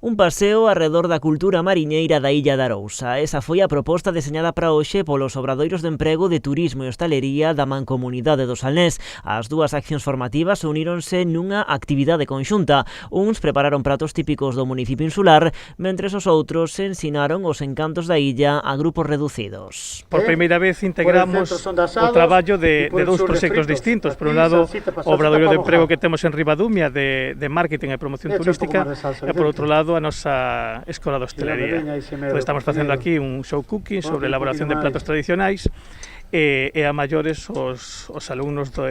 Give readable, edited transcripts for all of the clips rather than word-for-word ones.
Un paseo arredor da cultura mariñeira da Illa de Arousa. Esa foi a proposta deseñada para hoxe polos obradoiros de emprego de turismo e hostalería da Mancomunidade do Salnés. As dúas accións formativas uníronse nunha actividade conxunta. Uns prepararon pratos típicos do municipio insular, mentres os outros ensinaron os encantos da illa a grupos reducidos. Por primeira vez integramos o traballo de dous proxectos distintos. Por un lado, o obradoiro de emprego que temos en Ribadumia de marketing e promoción turística, e por outro lado a nosa escola de hostelería. Estamos facendo aquí un show cooking sobre elaboración de platos tradicionais e a maiores os alumnos do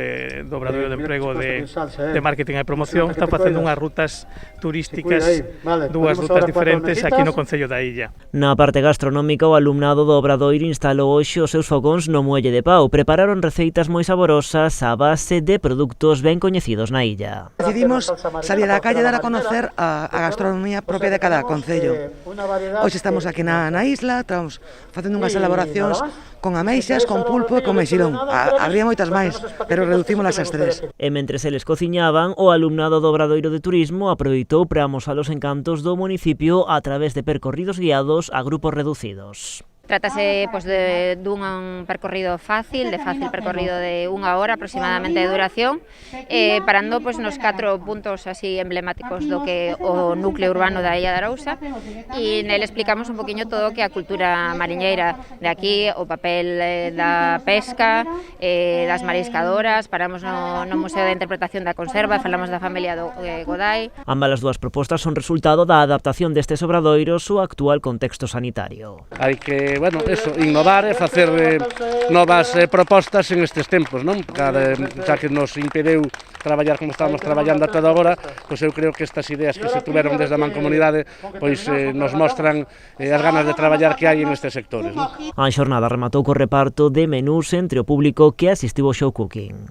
obradoiro de emprego de marketing e promoción están facendo unhas rutas turísticas, dúas rutas diferentes aquí no concello da Illa. Na parte gastronómica, o alumnado do obradoiro instalou hoxe os seus fogóns no Muelle de Pau. Prepararon receitas moi saborosas a base de produtos ben coñecidos na illa. Decidimos salir á calle e dar a conocer a gastronomía propia de cada concello. Hoxe estamos aquí na isla, estamos facendo unhas elaboracións con ameixas, con pulpo e con mexilón. Habría moitas máis, pero reducímolas ás 3. E mentres eles cociñaban, o alumnado do obradoiro de turismo aproveitou para amosar os encantos do municipio a través de percorridos guiados a grupos reducidos. Trátase dun percorrido fácil, de fácil percorrido de 1 hora aproximadamente de duración, parando nos 4 puntos así emblemáticos do que o núcleo urbano da Illa de Arousa, e nele explicamos un poquinho todo o que a cultura mariñeira de aquí, o papel da pesca, das mariscadoras, paramos no Museo de Interpretación da Conserva e falamos da familia do Godai. Ambas as dúas propostas son resultado da adaptación destes obradoiros ao actual contexto sanitario. Hai que innovar e facer novas propostas en estes tempos, non? Xa que nos impediu traballar como estábamos traballando ata agora, pois eu creo que estas ideas que se tuveron desde a Mancomunidade pois nos mostran as ganas de traballar que hai en estes sectores, non? A xornada rematou co reparto de menús entre o público que asistiu ao show cooking.